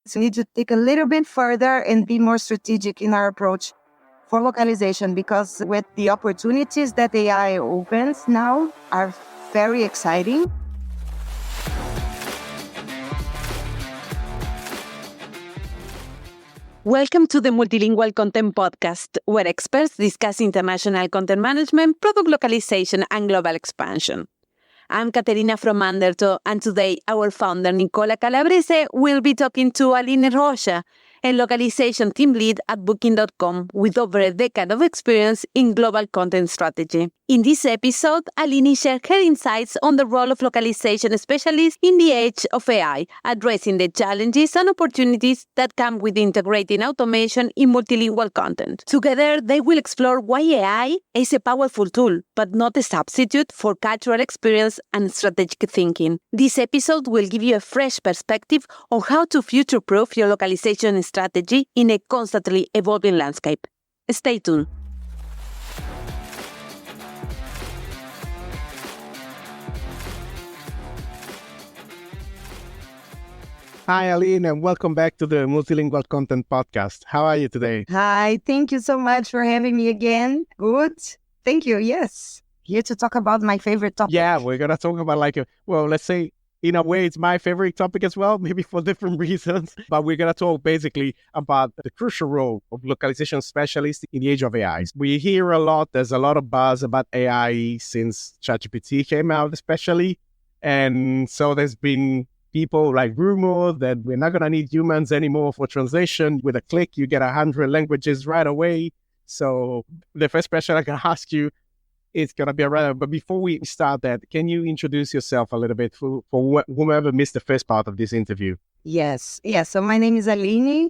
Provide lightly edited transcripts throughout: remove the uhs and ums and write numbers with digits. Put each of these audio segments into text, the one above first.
So we need to take a little bit further and be more strategic in our approach for localization, because with the opportunities that AI opens now are very exciting. Welcome to the Multilingual Content Podcast, where experts discuss international content management, product localization, and global expansion. I'm Caterina from Undertow, and today our founder, Nicola Calabrese, will be talking to Aline Rocha, a Localization Team Lead at Booking.com with over a decade of experience in global content strategy. In this episode, Aline shared her insights on the role of localization specialists in the age of AI, addressing the challenges and opportunities that come with integrating automation in multilingual content. Together, they will explore why AI is a powerful tool, but not a substitute for cultural experience and strategic thinking. This episode will give you a fresh perspective on how to future-proof your localization strategy in a constantly evolving landscape. Stay tuned. Hi, Aline, and welcome back to the Multilingual Content Podcast. How are you today? Hi, thank you so much for having me again. Good. Thank you. Yes. Here to talk about my favorite topic. Yeah, we're going to talk about let's say, in a way, it's my favorite topic as well, maybe for different reasons. But we're going to talk basically about the crucial role of localization specialists in the age of AI. We hear a lot, there's a lot of buzz about AI since ChatGPT came out, especially. And so there's been people like rumor that we're not going to need humans anymore for translation. With a click, you get 100 languages right away. So the first question I can ask you, it's going to be around. But before we start that, can you introduce yourself a little bit for whomever missed the first part of this interview? Yes. So my name is Aline.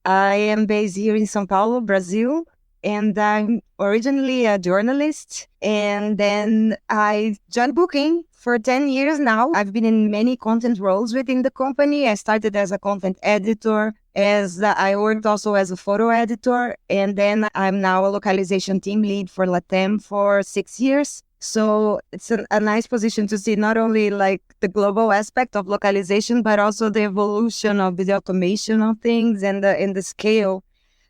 I am based here in São Paulo, Brazil. And I'm originally a journalist. And then I joined Booking for 10 years now. I've been in many content roles within the company. I started as a content editor, I worked also as a photo editor. And then I'm now a localization team lead for LATAM for 6 years. So it's a nice position to see not only like the global aspect of localization, but also the evolution of the automation of things and the scale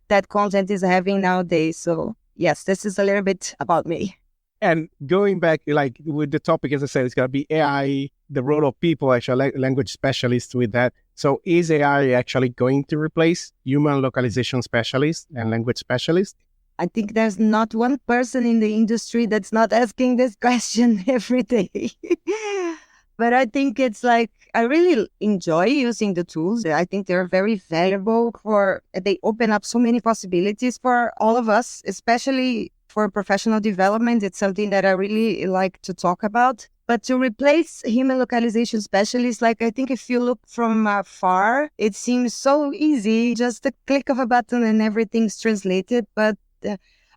that content is having nowadays. So yes, this is a little bit about me. And going back, like with the topic, as I said, it's going to be AI, the role of people, actually language specialists with that. So is AI actually going to replace human localization specialists and language specialists? I think there's not one person in the industry that's not asking this question every day. But I think it's like, I really enjoy using the tools. I think they're very valuable they open up so many possibilities for all of us, especially for professional development. It's something that I really like to talk about. But to replace human localization specialists, like I think if you look from far, it seems so easy, just a click of a button and everything's translated. But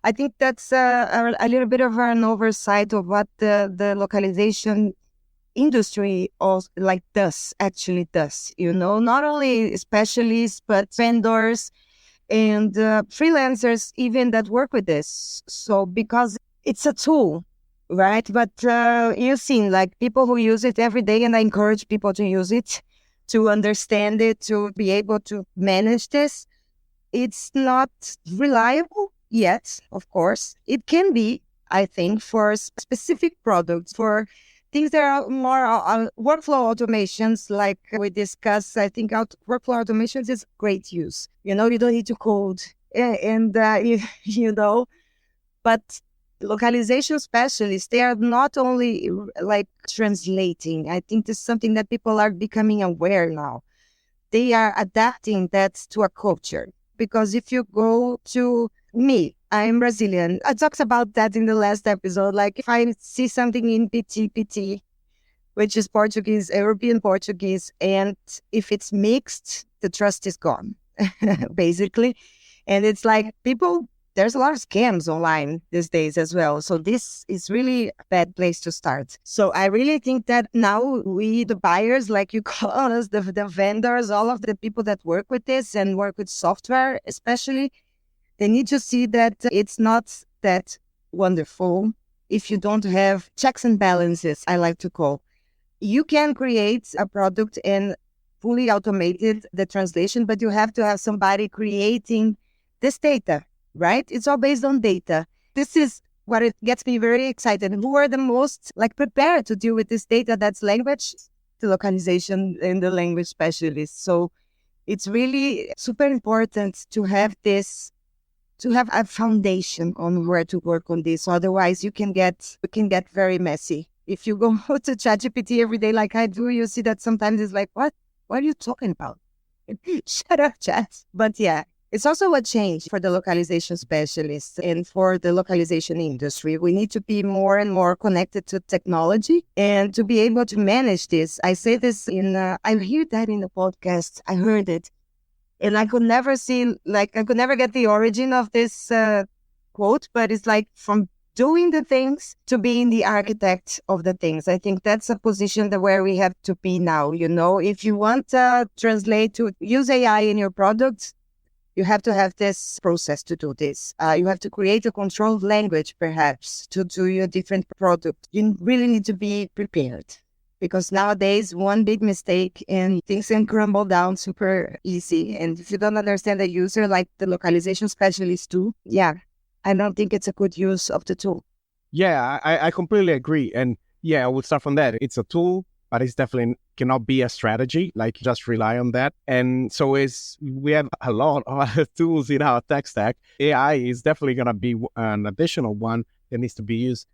I think that's a little bit of an oversight of what the localization industry actually does, not only specialists, but vendors and freelancers even that work with this. So because it's a tool, right? But you've seen like people who use it every day, and I encourage people to use it, to understand it, to be able to manage this. It's not reliable yet, of course. It can be, I think, for specific products, for things that are more workflow automations, like we discussed. I think workflow automations is great use. You don't need to code, but localization specialists, they are not only like translating. I think this is something that people are becoming aware now. They are adapting that to a culture. Because if you go to me, I'm Brazilian. I talked about that in the last episode. Like if I see something in PT, which is Portuguese, European Portuguese, and if it's mixed, the trust is gone, basically. And it's like there's a lot of scams online these days as well. So this is really a bad place to start. So I really think that now we, the buyers, like you call us, the vendors, all of the people that work with this and work with software, especially, they need to see that it's not that wonderful if you don't have checks and balances, I like to call. You can create a product and fully automated the translation, but you have to have somebody creating this data, right? It's all based on data. This is what it gets me very excited. Who are the most prepared to deal with this data? That's language, the localization, and the language specialists. So it's really super important to have this, to have a foundation on where to work on this. Otherwise, it can get very messy. If you go to ChatGPT every day like I do, you see that sometimes it's like, what are you talking about? Shut up, Chat. But yeah, it's also a change for the localization specialists and for the localization industry. We need to be more and more connected to technology and to be able to manage this. I say this I heard that in the podcast. I heard it. And I could never get the origin of this quote, but it's like from doing the things to being the architect of the things. I think that's a position where we have to be now. If you want to use AI in your products, you have to have this process to do this. You have to create a controlled language, perhaps, to do your different product. You really need to be prepared. Because nowadays, one big mistake and things can crumble down super easy. And if you don't understand the user, like the localization specialists do, I don't think it's a good use of the tool. Yeah, I completely agree. And I would start from that. It's a tool, but it's definitely cannot be a strategy, like just rely on that. And so we have a lot of other tools in our tech stack. AI is definitely going to be an additional one that needs to be used.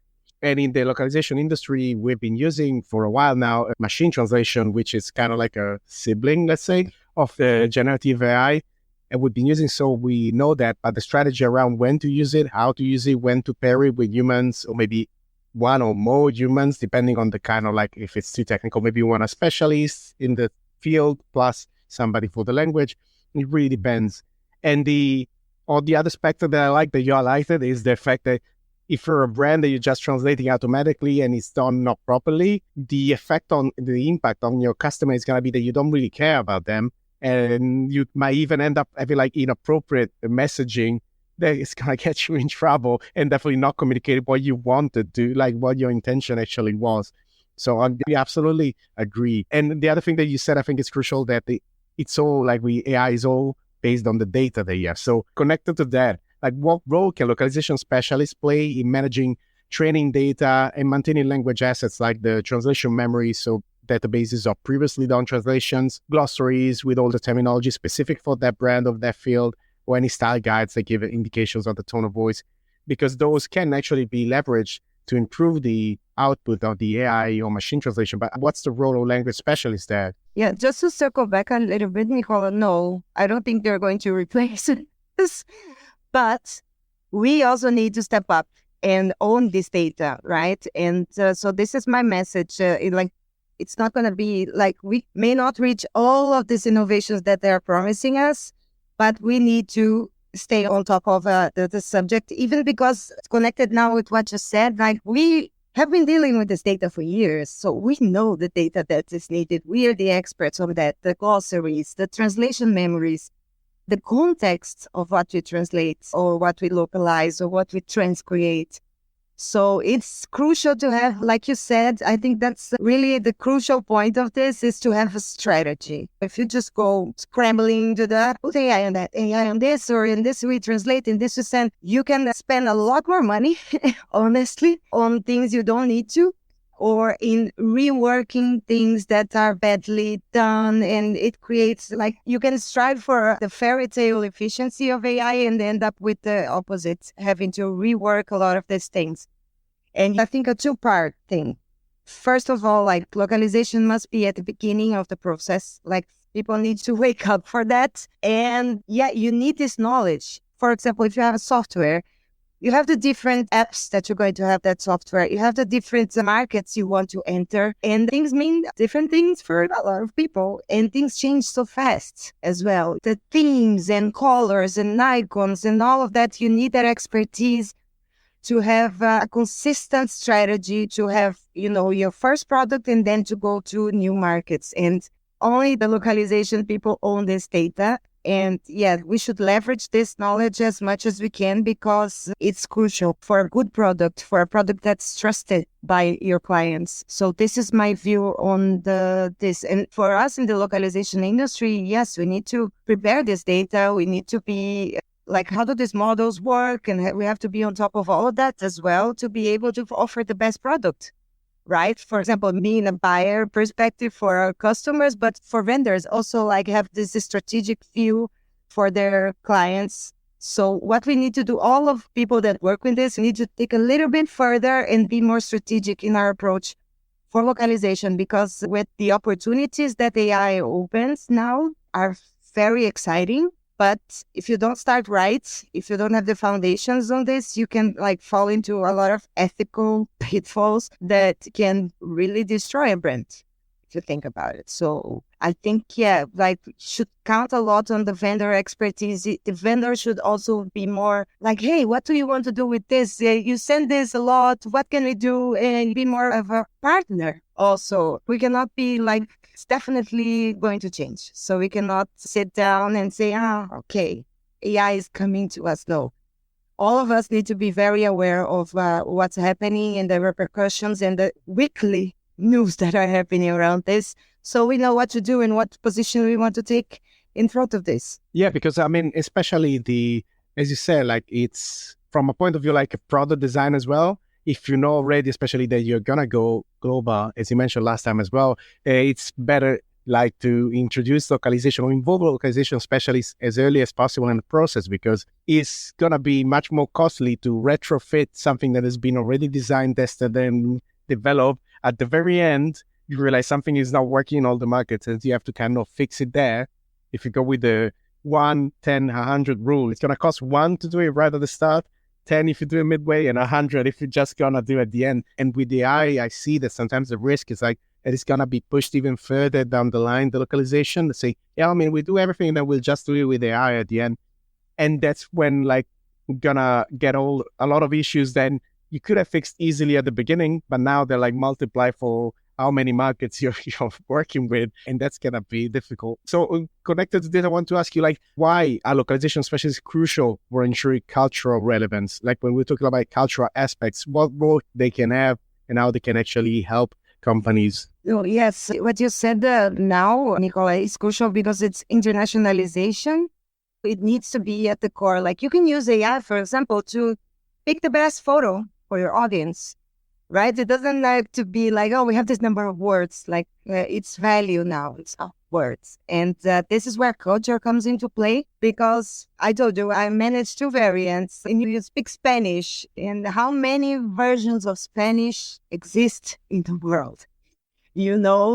And in the localization industry, we've been using for a while now machine translation, which is kind of like a sibling, let's say, of the generative AI. And we've been using, so we know that, but the strategy around when to use it, how to use it, when to pair it with humans, or maybe one or more humans, depending on the kind of like, if it's too technical, maybe you want a specialist in the field plus somebody for the language. It really depends. And the other spectrum that I like that you highlighted is the fact that if you're a brand that you're just translating automatically and it's done not properly, the impact on your customer is going to be that you don't really care about them. And you might even end up having like inappropriate messaging that is going to get you in trouble and definitely not communicate what you wanted to, like what your intention actually was. So I absolutely agree. And the other thing that you said, I think it's crucial that it's all like AI is all based on the data that you have. So connected to that, like what role can localization specialists play in managing training data and maintaining language assets like the translation memory? So databases of previously done translations, glossaries with all the terminology specific for that brand of that field, or any style guides that give indications of the tone of voice, because those can actually be leveraged to improve the output of the AI or machine translation. But what's the role of language specialists there? Yeah, just to circle back a little bit, Nicola, no, I don't think they're going to replace this, but we also need to step up and own this data, right? And so this is my message. It's not going to be like we may not reach all of these innovations that they're promising us, but we need to stay on top of the subject, even because it's connected now with what you said. Like we have been dealing with this data for years, so we know the data that is needed. We are the experts on that, the glossaries, the translation memories, the context of what we translate or what we localize or what we transcreate. So it's crucial to have, like you said, I think that's really the crucial point of this is to have a strategy. If you just go scrambling to put AI on that, AI on this, or in this we translate, in this we send, you can spend a lot more money, honestly, on things you don't need to, or in reworking things that are badly done. And it creates you can strive for the fairy tale efficiency of AI and end up with the opposite, having to rework a lot of these things. And I think a two-part thing. First of all, localization must be at the beginning of the process. People need to wake up for that. And you need this knowledge. For example, if you have a software, you have the different apps that you're going to have that software. You have the different markets you want to enter. And things mean different things for a lot of people. And things change so fast as well. The themes and colors and icons and all of that, you need that expertise to have a consistent strategy, to have, your first product and then to go to new markets. And only the localization people own this data. And yeah, we should leverage this knowledge as much as we can because it's crucial for a good product, for a product that's trusted by your clients. So this is my view on this. And for us in the localization industry, yes, we need to prepare this data. We need to be like, how do these models work? And we have to be on top of all of that as well to be able to offer the best product. Right? For example, me in a buyer perspective for our customers, but for vendors also like have this strategic view for their clients. So what we need to do, all of people that work with this, we need to take a little bit further and be more strategic in our approach for localization, because with the opportunities that AI opens now are very exciting. But if you don't start right, if you don't have the foundations on this, you can like fall into a lot of ethical pitfalls that can really destroy a brand, if you think about it. So I think, yeah, like should count a lot on the vendor expertise. The vendor should also be more like, hey, what do you want to do with this? You send this a lot. What can we do? And be more of a partner. Also, we cannot be like, it's definitely going to change. So we cannot sit down and say, okay, AI is coming to us. No, all of us need to be very aware of what's happening and the repercussions and the weekly news that are happening around this. So we know what to do and what position we want to take in front of this. Yeah, because I mean, especially as you said, like it's from a point of view, like a product design as well. If you know already, especially that you're going to go global, as you mentioned last time as well, it's better like to introduce localization or involve localization specialists as early as possible in the process, because it's going to be much more costly to retrofit something that has been already designed, tested, and developed. At the very end, you realize something is not working in all the markets and you have to kind of fix it there. If you go with the 1, 10, 100 rule, it's going to cost 1 to do it right at the start, 10 if you do it midway, and 100 if you're just gonna do it at the end. And with the AI, I see that sometimes the risk is like that it's gonna be pushed even further down the line, the localization. They say, yeah, I mean, we do everything, then we'll just do it with AI at the end. And that's when like we're gonna get a lot of issues then you could have fixed easily at the beginning, but now they're like multiply for how many markets you're working with, and that's gonna be difficult. So connected to this, I want to ask you, like, why are localization specialists crucial for ensuring cultural relevance? Like when we're talking about cultural aspects, what role they can have and how they can actually help companies? Oh, yes, what you said now, Nicola, is crucial because it's internationalization. It needs to be at the core. Like you can use AI, for example, to pick the best photo for your audience. Right? It doesn't like to be like, oh, we have this number of words. Like it's value now. It's words. And this is where culture comes into play, because I told you I manage 2 variants and you speak Spanish. And how many versions of Spanish exist in the world?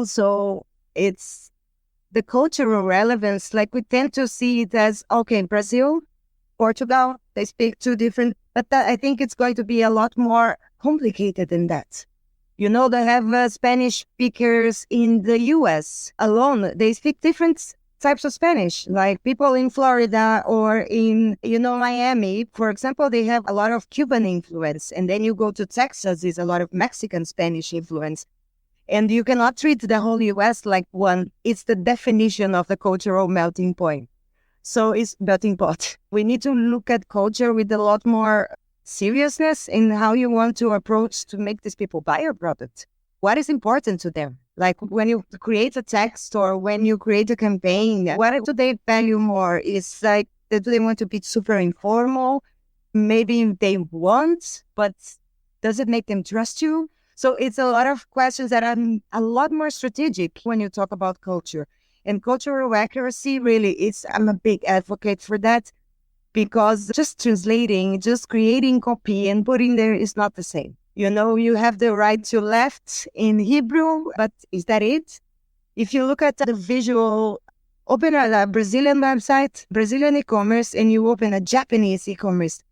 So it's the cultural relevance. Like we tend to see it as, okay, Brazil, Portugal, they speak 2 different, but I think it's going to be a lot more complicated than that. They have Spanish speakers in the US alone. They speak different types of Spanish, like people in Florida or in, Miami, for example, they have a lot of Cuban influence. And then you go to Texas, there's a lot of Mexican Spanish influence. And you cannot treat the whole US like one. It's the definition of the cultural melting point. So it's melting pot. We need to look at culture with a lot more seriousness in how you want to approach to make these people buy your product. What is important to them? Like when you create a text or when you create a campaign, what do they value more? Is like, do they want to be super informal? Maybe they want, but does it make them trust you? So it's a lot of questions that are a lot more strategic when you talk about culture. And cultural accuracy, really, I'm a big advocate for that, because just translating, just creating copy and putting there is not the same. You have the right to left in Hebrew, but is that it? If you look at the visual, open a Brazilian website, Brazilian e-commerce, and you open a Japanese e-commerce,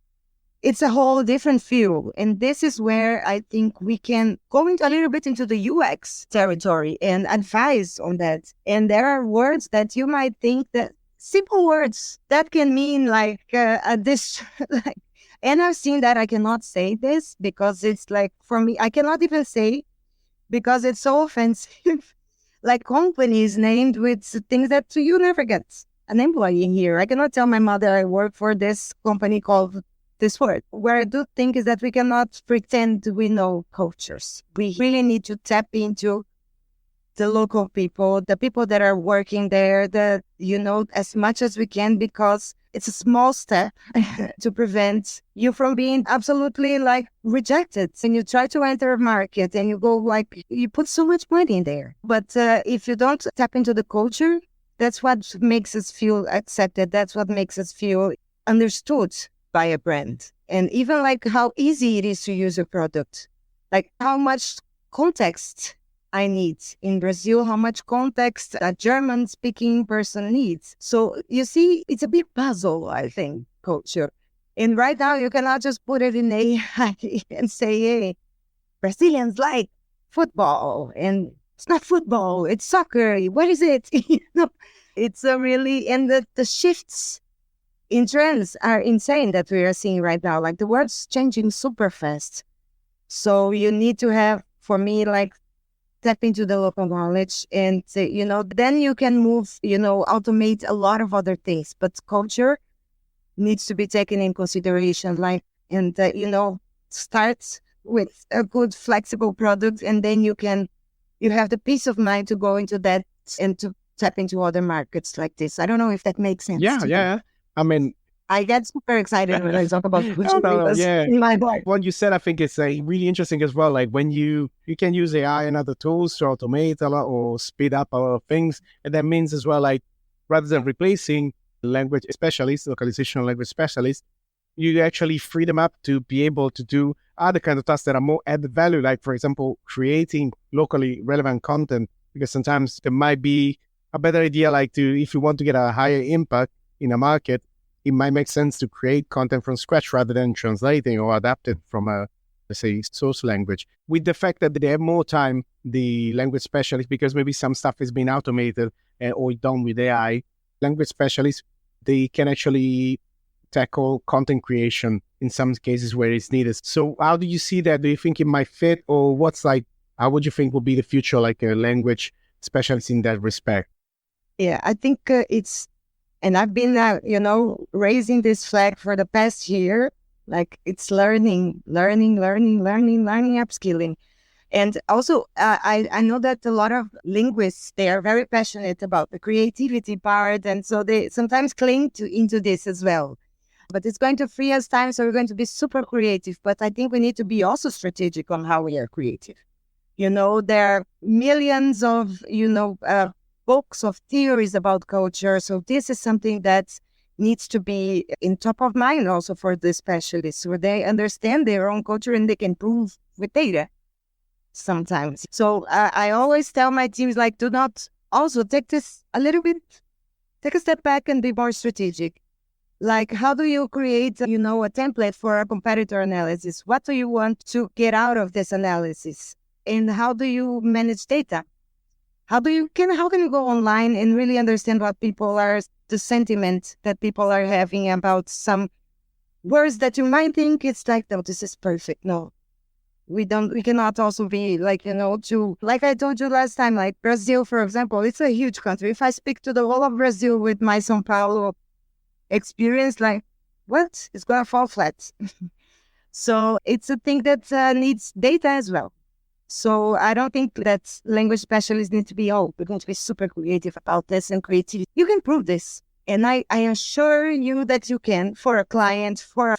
it's a whole different feel. And this is where I think we can go into a little bit into the UX territory and advise on that. And there are words that you might think that simple words that can mean like this. And I've seen that I cannot say this because it's like, for me, I cannot even say because it's so offensive. Like companies named with things that you never get. an employee here. I cannot tell my mother I work for this company called this word. Where I do think is that we cannot pretend we know cultures. We really need to tap into the local people, the people that are working there, as much as we can, because it's a small step to prevent you from being absolutely rejected. And you try to enter a market and you go you put so much money in there. But if you don't tap into the culture, that's what makes us feel accepted. That's what makes us feel understood by a brand. And even how easy it is to use a product, how much context I need in Brazil, how much context a German-speaking person needs. So you see, it's a big puzzle, I think, culture. And right now, you cannot just put it in AI and say, hey, Brazilians like football. And it's not football, it's soccer. What is it? It's and the shifts in trends are insane that we are seeing right now. The world's changing super fast. So you need to have, for me, tap into the local knowledge and, then you can move, automate a lot of other things. But culture needs to be taken in consideration, start with a good flexible product, and then you have the peace of mind to go into that and to tap into other markets like this. I don't know if that makes sense. Yeah. I mean, I get super excited when I talk about culture yeah. in my life. What you said, I think is really interesting as well. When you can use AI and other tools to automate a lot or speed up a lot of things. And that means as well, rather than replacing language specialists, localization language specialists, you actually free them up to be able to do other kind of tasks that are more added value. For example, creating locally relevant content, because sometimes there might be a better idea, if you want to get a higher impact in a market, it might make sense to create content from scratch rather than translating or adapting from a, let's say, source language. With the fact that they have more time, the language specialists, because maybe some stuff is being automated or done with AI, language specialists, they can actually tackle content creation in some cases where it's needed. So how do you see that? Do you think it might fit, or how would you think will be the future, a language specialist in that respect? Yeah, I think and I've been, raising this flag for the past year. It's learning, upskilling. And also, I know that a lot of linguists, they are very passionate about the creativity part. And so they sometimes cling into this as well. But it's going to free us time, so we're going to be super creative. But I think we need to be also strategic on how we are creative. There are millions of, books of theories about culture. So this is something that needs to be in top of mind also for the specialists, where they understand their own culture and they can prove with data sometimes. So I always tell my teams, do not also take this a little bit, take a step back and be more strategic. How do you create, a template for a competitor analysis? What do you want to get out of this analysis? And how do you manage data? How can you go online and really understand what people are, the sentiment that people are having about some words that you might think it's no, this is perfect. No, we cannot also be like I told you last time, Brazil, for example, it's a huge country. If I speak to the whole of Brazil with my São Paulo experience, what? It's going to fall flat. So it's a thing that needs data as well. So I don't think that language specialists need to be, we're going to be super creative about this and creativity. You can prove this. And I assure you that you can, for a client, for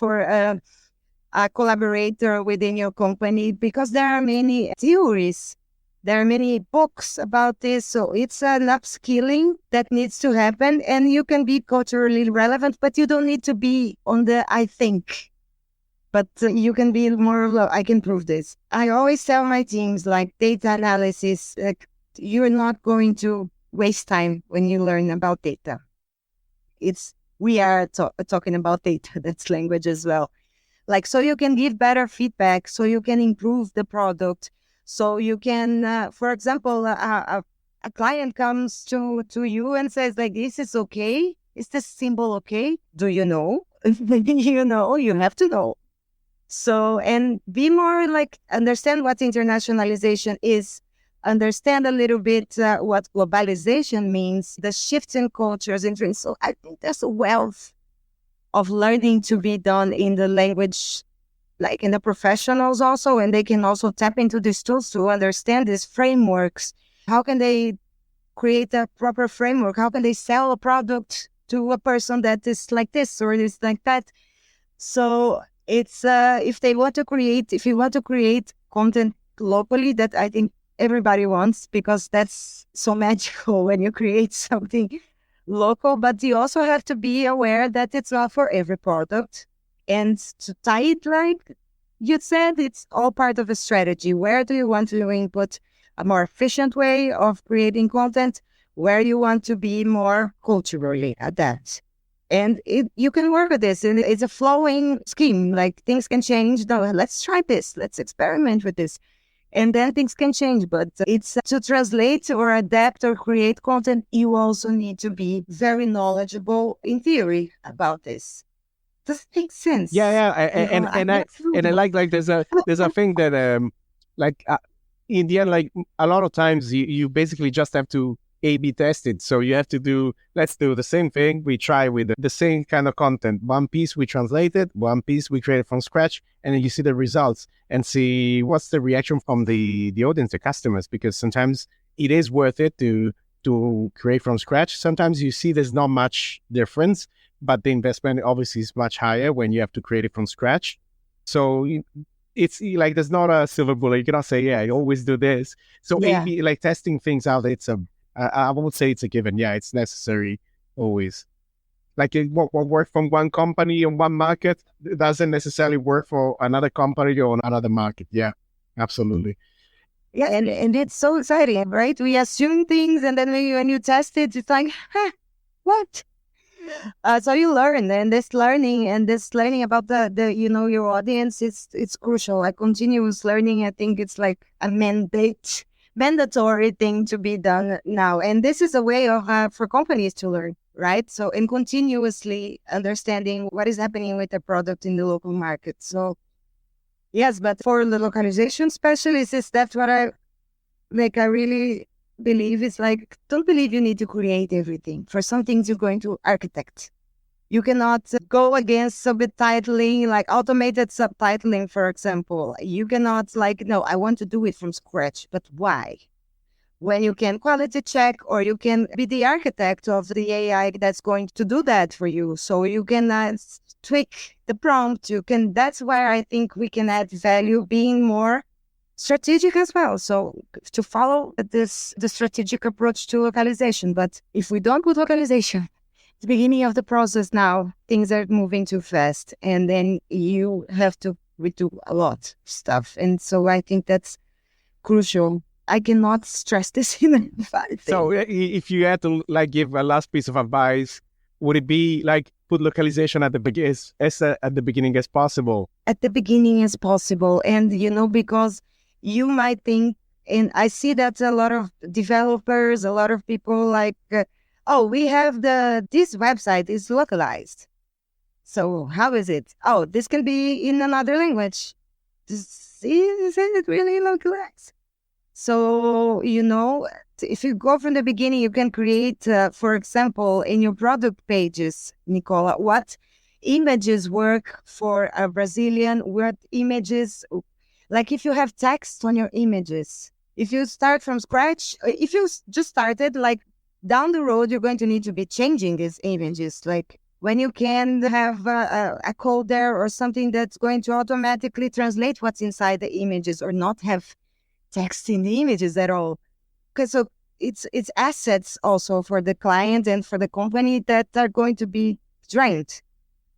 a collaborator within your company, because there are many theories. There are many books about this. So it's an upskilling that needs to happen. And you can be culturally relevant, but you don't need to be on the I think. But you can be more, I can prove this. I always tell my teams, data analysis, you're not going to waste time when you learn about data. We are talking about data, that's language as well. So you can give better feedback, so you can improve the product. So you can, for example, a client comes to you and says, this is okay. Is this symbol okay? Do you know? You have to know. So, and be more understand what internationalization is, understand a little bit what globalization means, the shifts in cultures and trends. So I think there's a wealth of learning to be done in the language, like in the professionals also, and they can also tap into these tools to understand these frameworks. How can they create a proper framework? How can they sell a product to a person that is like this or is like that? So it's if you want to create content locally, that I think everybody wants, because that's so magical when you create something local. But you also have to be aware that it's not for every product. And to tie it, like you said, it's all part of a strategy. Where do you want to input a more efficient way of creating content? Where you want to be more culturally adapt? And you can work with this, and it's a flowing scheme. Like things can change. No, let's try this. Let's experiment with this. And then things can change. But it's to translate or adapt or create content, you also need to be very knowledgeable in theory about this. Does it make sense? Yeah. I like there's a thing that like in the end, like a lot of times you basically just have to A/B test it. So you have to let's do the same thing. We try with the same kind of content. One piece we translated, one piece we created from scratch, and then you see the results and see what's the reaction from the audience, the customers, because sometimes it is worth it to create from scratch. Sometimes you see there's not much difference, but the investment obviously is much higher when you have to create it from scratch. So it's like there's not a silver bullet. You cannot say, yeah, I always do this. So A/B, like testing things out, I won't say it's a given. Yeah, it's necessary always. Like what works from one company in one market doesn't necessarily work for another company or another market. Yeah, absolutely. Yeah, and it's so exciting, right? We assume things, and then when you test it, it's like, what? So you learn, and this learning about the your audience, it's crucial. Like continuous learning, I think it's like a mandatory thing to be done now. And this is a way of for companies to learn, right? So and continuously understanding what is happening with the product in the local market. So yes, but for the localization specialists, that's what I really believe. It's like, don't believe you need to create everything. For some things, you're going to architect. You cannot go against subtitling, like automated subtitling, for example. You cannot no, I want to do it from scratch, but why? When you can quality check, or you can be the architect of the AI that's going to do that for you. So you can tweak the prompt. That's where I think we can add value, being more strategic as well. So to follow the strategic approach to localization. But if we don't put localization at the beginning of the process now, things are moving too fast. And then you have to redo a lot of stuff. And so I think that's crucial. I cannot stress this enough. So if you had to give a last piece of advice, would it be put localization at the beginning as possible? At the beginning as possible. And, because you might think, and I see that a lot of developers, a lot of people we have this website is localized. So how is it? Oh, this can be in another language. Is it really localized? So, if you go from the beginning, you can create, for example, in your product pages, Nicola, what images work for a Brazilian, what images, like if you have text on your images, if you start from scratch, if you just started, down the road, you're going to need to be changing these images. Like when you can have a code there or something that's going to automatically translate what's inside the images, or not have text in the images at all. Because so it's assets also for the client and for the company that are going to be drained.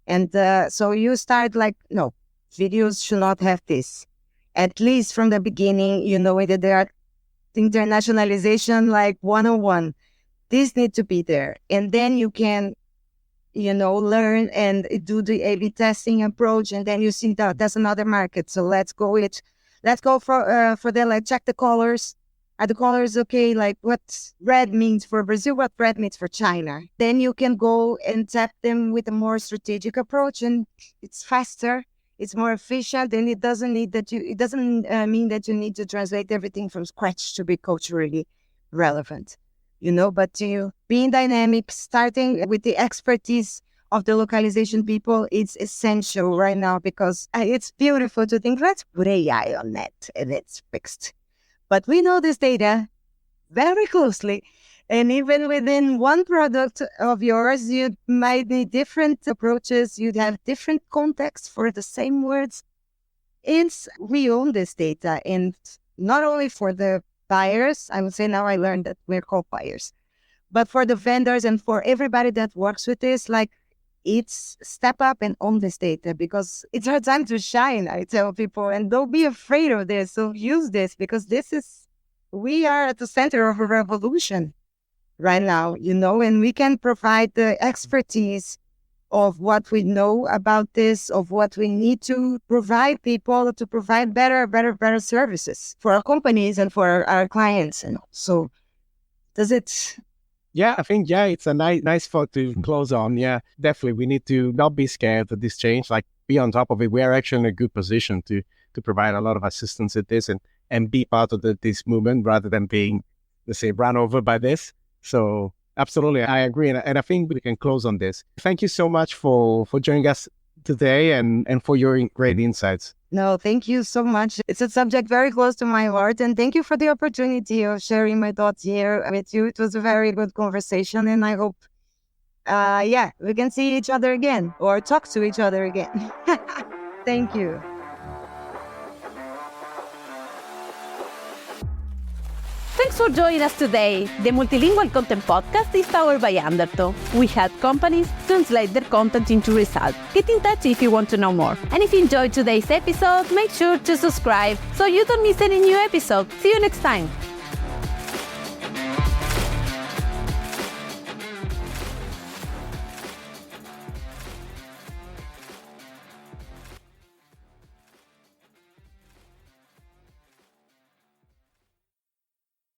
And so you start no, videos should not have this. At least from the beginning, that there are internationalization 101. This need to be there. And then you can, learn and do the A/B testing approach. And then you see that that's another market. So let's go for them, check the colors. Are the colors okay? What red means for Brazil, what red means for China. Then you can go and tap them with a more strategic approach, and it's faster. It's more efficient, and it doesn't mean that you need to translate everything from scratch to be culturally relevant, but being dynamic, starting with the expertise of the localization people, it's essential right now, because it's beautiful to think, let's put AI on that and it's fixed. But we know this data very closely. And even within one product of yours, you might need different approaches. You'd have different contexts for the same words. We own this data. And not only for the buyers, I would say now I learned that we're co-buyers, but for the vendors and for everybody that works with this, it's step up and own this data, because it's our time to shine, I tell people, and don't be afraid of this. So use this, because we are at the center of a revolution right now, and we can provide the expertise of what we know about this, of what we need to provide people to provide better services for our companies and for our clients. And so does it... Yeah, I think, it's a nice thought to close on. Yeah, definitely. We need to not be scared of this change, be on top of it. We are actually in a good position to provide a lot of assistance at this and be part of this movement rather than being, let's say, run over by this. So absolutely, I agree. And I think we can close on this. Thank you so much for joining us today and for your great insights. No, thank you so much. It's a subject very close to my heart, and thank you for the opportunity of sharing my thoughts here with you. It was a very good conversation, and I hope, we can see each other again or talk to each other again. Thank you. Thanks for joining us today. The Multilingual Content Podcast is powered by Undertow. We help companies translate their content into results. Get in touch if you want to know more. And if you enjoyed today's episode, make sure to subscribe so you don't miss any new episode. See you next time.